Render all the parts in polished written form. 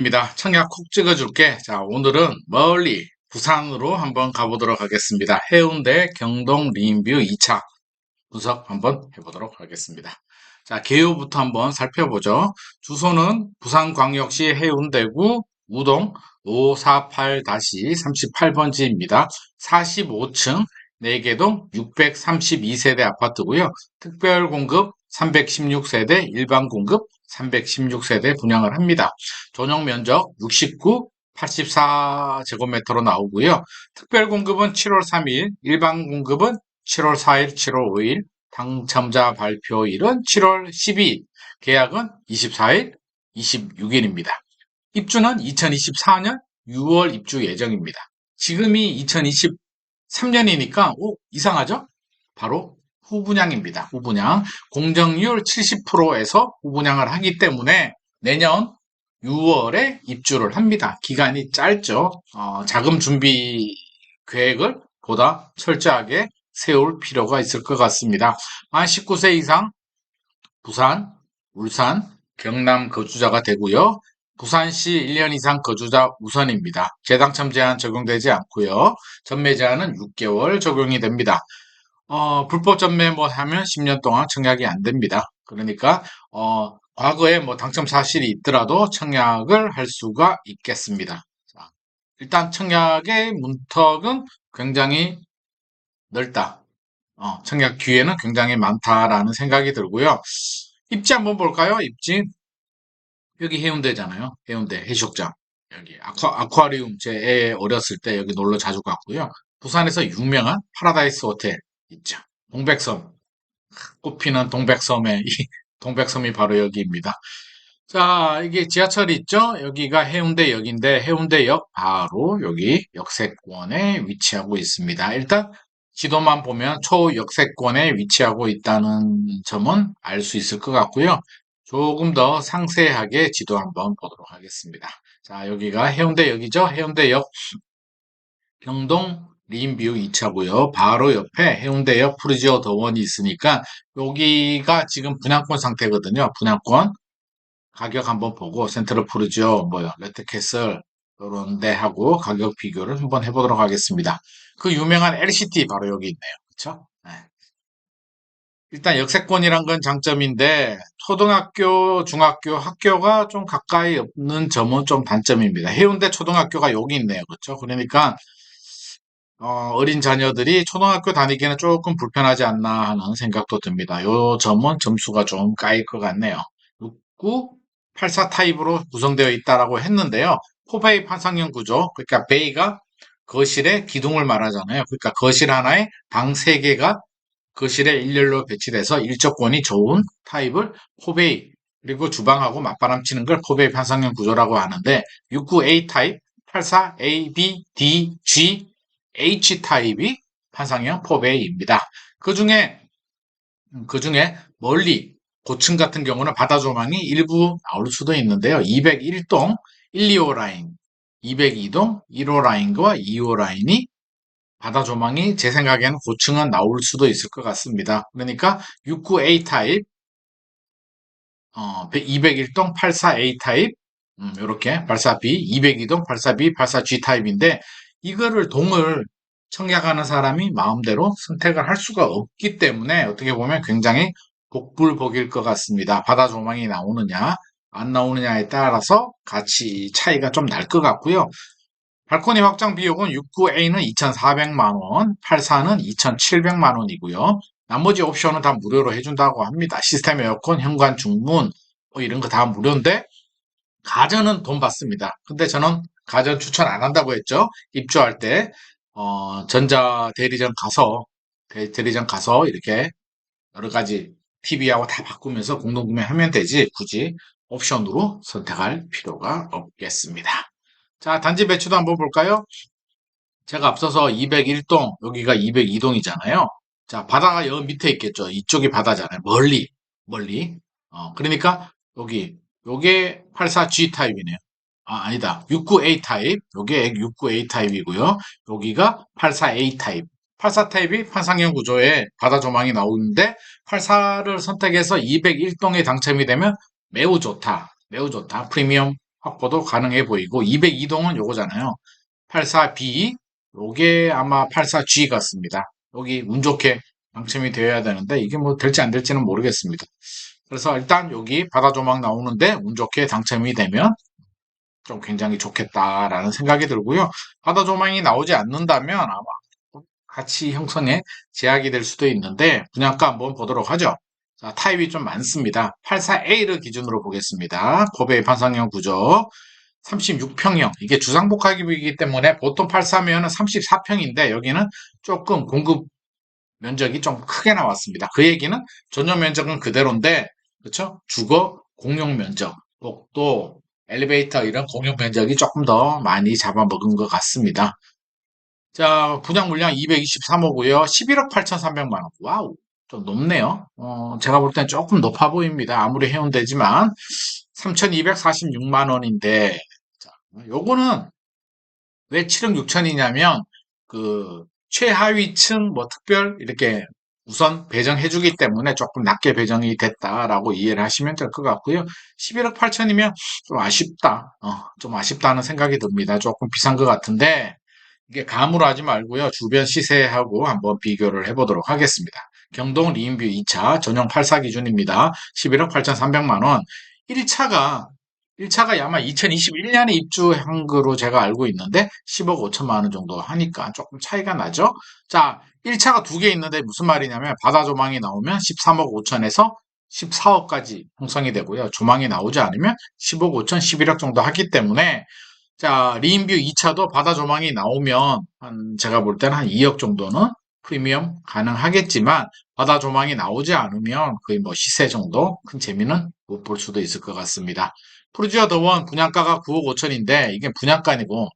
입니다. 청약 콕 찍어줄게. 자, 오늘은 멀리 부산으로 한번 가보도록 하겠습니다. 해운대 경동 리인뷰 2차 분석 한번 해보도록 하겠습니다. 자, 개요부터 한번 살펴보죠. 주소는 부산광역시 해운대구 우동 548-38번지입니다. 45층 4개동 632세대 아파트고요. 특별공급 316세대, 일반공급 316세대 분양을 합니다. 전용 면적 69, 84제곱미터로 나오고요. 특별공급은 7월 3일, 일반공급은 7월 4일, 7월 5일, 당첨자 발표일은 7월 12일, 계약은 24일, 26일입니다. 입주는 2024년 6월 입주 예정입니다. 지금이 2023년이니까 이상하죠? 바로 후분양입니다. 후분양. 공정률 70%에서 후분양을 하기 때문에 내년 6월에 입주를 합니다. 기간이 짧죠. 자금 준비 계획을 보다 철저하게 세울 필요가 있을 것 같습니다. 만 19세 이상 부산, 울산, 경남 거주자가 되고요. 부산시 1년 이상 거주자 우선입니다. 재당첨 제한 적용되지 않고요. 전매 제한은 6개월 적용이 됩니다. 불법 전매 하면 10년 동안 청약이 안 됩니다. 그러니까 과거에 당첨 사실이 있더라도 청약을 할 수가 있겠습니다. 자, 일단 청약의 문턱은 굉장히 넓다. 청약 기회는 굉장히 많다라는 생각이 들고요. 입지 한번 볼까요? 입지. 여기 해운대잖아요. 해운대 해수욕장. 여기 아쿠아리움 제 애 어렸을 때 여기 놀러 자주 갔고요. 부산에서 유명한 파라다이스 호텔 있죠. 동백섬. 꽃피는 동백섬의 이 동백섬이 바로 여기입니다. 자, 이게 지하철이 있죠? 여기가 해운대역인데 해운대역 바로 여기 역세권에 위치하고 있습니다. 일단 지도만 보면 초역세권에 위치하고 있다는 점은 알 수 있을 것 같고요. 조금 더 상세하게 지도 한번 보도록 하겠습니다. 자, 여기가 해운대역이죠? 해운대역 경동 리인뷰 2차고요. 바로 옆에 해운대역 푸르지오 더원이 있으니까 여기가 지금 분양권 상태거든요. 분양권 가격 한번 보고 센트럴 푸르지오 레트캐슬 이런 데하고 가격 비교를 한번 해보도록 하겠습니다. 그 유명한 LCT 바로 여기 있네요. 그렇죠? 네. 일단 역세권이란 건 장점인데 초등학교, 중학교 학교가 좀 가까이 없는 점은 좀 단점입니다. 해운대 초등학교가 여기 있네요. 그렇죠? 그러니까 어린 자녀들이 초등학교 다니기에는 조금 불편하지 않나 하는 생각도 듭니다. 요 점은 점수가 좀 까일 것 같네요. 6984 타입으로 구성되어 있다라고 했는데요. 포베이 판상형 구조, 그러니까 베이가 거실의 기둥을 말하잖아요. 그러니까 거실 하나에 방 3개가 거실에 일렬로 배치돼서 일조권이 좋은 타입을 포베이, 그리고 주방하고 맞바람 치는 걸 포베이 판상형 구조라고 하는데 69A 타입, 84A, B, D, G, H타입이 판상형 포베이입니다. 그 중에 멀리 고층 같은 경우는 바다 조망이 일부 나올 수도 있는데요. 201동 1, 2호 라인, 202동 1호 라인과 2호 라인이 바다 조망이 제 생각에는 고층은 나올 수도 있을 것 같습니다. 그러니까 69A 타입, 201동 84A 타입, 이렇게 84B, 202동 84B, 84G 타입인데 이거를 동을 청약하는 사람이 마음대로 선택을 할 수가 없기 때문에 어떻게 보면 굉장히 복불복일 것 같습니다. 바다 조망이 나오느냐 안 나오느냐에 따라서 가치 차이가 좀 날 것 같고요. 발코니 확장 비용은 69A는 2,400만 원, 84는 2,700만 원이고요. 나머지 옵션은 다 무료로 해준다고 합니다. 시스템 에어컨, 현관 중문 이런 거 다 무료인데 가전은 돈 받습니다. 근데 저는 가전 추천 안 한다고 했죠. 입주할 때 전자 대리점 가서 이렇게 여러 가지 TV하고 다 바꾸면서 공동구매하면 되지 굳이 옵션으로 선택할 필요가 없겠습니다. 자, 단지 배치도 한번 볼까요? 제가 앞서서 201동, 여기가 202동이잖아요. 자, 바다가 여기 밑에 있겠죠. 이쪽이 바다잖아요. 멀리. 그러니까 요게 84G 타입이네요. 아니다. 69A 타입. 요게 69A 타입이고요. 여기가 84A 타입. 84 타입이 판상형 구조에 바다 조망이 나오는데 84를 선택해서 201동에 당첨이 되면 매우 좋다. 매우 좋다. 프리미엄 확보도 가능해 보이고 202동은 요거잖아요. 84B 요게 아마 84G 같습니다. 여기 운 좋게 당첨이 되어야 되는데 이게 뭐 될지 안 될지는 모르겠습니다. 그래서 일단 여기 바다 조망 나오는데 운 좋게 당첨이 되면 좀 굉장히 좋겠다라는 생각이 들고요. 바다 조망이 나오지 않는다면 아마 가치 형성에 제약이 될 수도 있는데 분양가 한번 보도록 하죠. 자, 타입이 좀 많습니다. 84A를 기준으로 보겠습니다. 법의 판상형 구조 36평형 이게 주상복합이기 때문에 보통 84면은 34평인데 여기는 조금 공급 면적이 좀 크게 나왔습니다. 그 얘기는 전용 면적은 그대로인데 그렇죠? 주거 공용 면적 또 엘리베이터 이런 공용 면적이 조금 더 많이 잡아먹은 것 같습니다. 자, 분양 물량 223호고요. 11억 8,300만 원. 와우. 좀 높네요. 제가 볼 땐 조금 높아 보입니다. 아무리 해운대지만 3,246만 원인데 자, 요거는 왜 7억 6천이냐면 그 최하위층 뭐 특별 이렇게 우선 배정해주기 때문에 조금 낮게 배정이 됐다라고 이해를 하시면 될 것 같고요. 11억 8천이면 좀 아쉽다. 좀 아쉽다는 생각이 듭니다. 조금 비싼 것 같은데 이게 감으로 하지 말고요. 주변 시세하고 한번 비교를 해보도록 하겠습니다. 경동 리인뷰 2차 전용 84 기준입니다. 11억 8,300만 원. 1차가 아마 2021년에 입주한 거로 제가 알고 있는데 10억 5천만 원 정도 하니까 조금 차이가 나죠. 자, 1차가 두 개 있는데 무슨 말이냐면 바다 조망이 나오면 13억 5천에서 14억까지 형성이 되고요. 조망이 나오지 않으면 15억 5천, 11억 정도 하기 때문에 자, 리인뷰 2차도 바다 조망이 나오면 제가 볼 때는 한 2억 정도는 프리미엄 가능하겠지만 바다 조망이 나오지 않으면 거의 뭐 시세 정도 큰 재미는 못 볼 수도 있을 것 같습니다. 프루지오 더원 분양가가 9억 5천인데 이게 분양가이고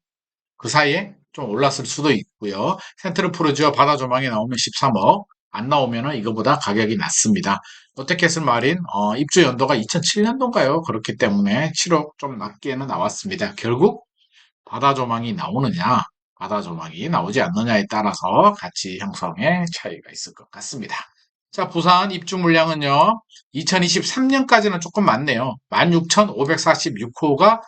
그 사이에 좀 올랐을 수도 있고요. 센트럴 프루지오 바다 조망이 나오면 13억 안 나오면은 이거보다 가격이 낮습니다. 어떻게 했을 말인 입주 연도가 2007년도인가요? 그렇기 때문에 7억 좀 낮게는 나왔습니다. 결국 바다 조망이 나오느냐, 바다 조망이 나오지 않느냐에 따라서 가치 형성에 차이가 있을 것 같습니다. 자, 부산 입주 물량은요, 2023년까지는 조금 많네요. 16,546호가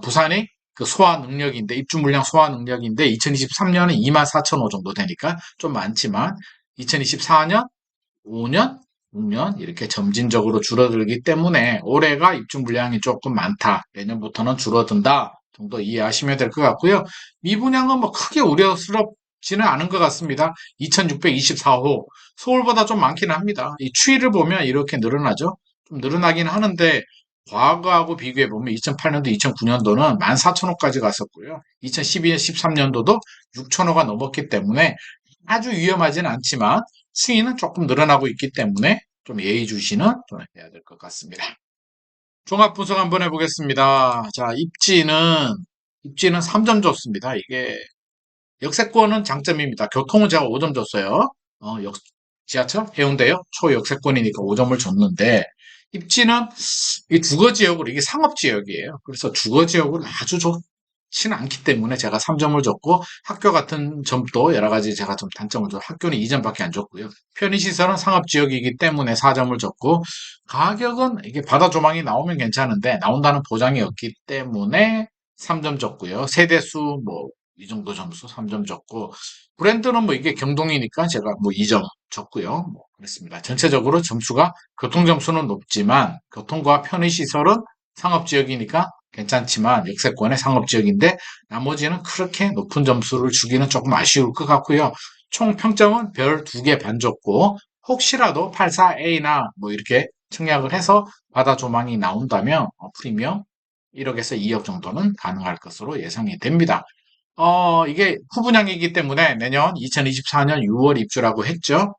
부산의 그 소화 능력인데, 입주 물량 소화 능력인데, 2023년은 24,000호 정도 되니까 좀 많지만, 2024년, 5년, 6년 이렇게 점진적으로 줄어들기 때문에 올해가 입주 물량이 조금 많다. 내년부터는 줄어든다. 정도 이해하시면 될 것 같고요. 미분양은 뭐 크게 우려스럽지는 않은 것 같습니다. 2624호. 서울보다 좀 많기는 합니다. 이 추이를 보면 이렇게 늘어나죠. 좀 늘어나긴 하는데 과거하고 비교해 보면 2008년도, 2009년도는 14,000호까지 갔었고요. 2012년, 13년도도 6,000호가 넘었기 때문에 아주 위험하지는 않지만 추이는 조금 늘어나고 있기 때문에 좀 예의주시는 좀 해야 될 것 같습니다. 종합 분석 한번 해보겠습니다. 자, 입지는 3점 줬습니다. 이게 역세권은 장점입니다. 교통은 제가 5점 줬어요. 지하철? 해운대요? 초역세권이니까 5점을 줬는데 입지는 이 주거지역으로 이게 상업지역이에요. 그래서 주거지역으로 아주 좋지는 않기 때문에 제가 3점을 줬고 학교 같은 점도 여러 가지 제가 좀 단점을 줬고 학교는 2점밖에 안 줬고요. 편의시설은 상업지역이기 때문에 4점을 줬고 가격은 이게 바다 조망이 나오면 괜찮은데 나온다는 보장이 없기 때문에 3점 줬고요. 세대수 뭐 이 정도 점수 3점 줬고 브랜드는 뭐 이게 경동이니까 제가 뭐 2점 줬고요. 뭐 그렇습니다. 전체적으로 점수가 교통 점수는 높지만 교통과 편의시설은 상업지역이니까 괜찮지만 역세권의 상업지역인데 나머지는 그렇게 높은 점수를 주기는 조금 아쉬울 것 같고요. 총 평점은 별 2개 반 줬고 혹시라도 84A나 뭐 이렇게 청약을 해서 바다 조망이 나온다면 프리미엄 1억에서 2억 정도는 가능할 것으로 예상이 됩니다. 이게 후분양이기 때문에 내년 2024년 6월 입주라고 했죠.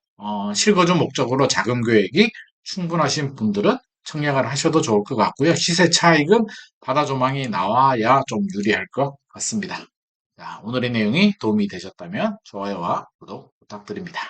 실거주 목적으로 자금 계획이 충분하신 분들은 청약을 하셔도 좋을 것 같고요. 시세 차익은 바다 조망이 나와야 좀 유리할 것 같습니다. 자, 오늘의 내용이 도움이 되셨다면 좋아요와 구독 부탁드립니다.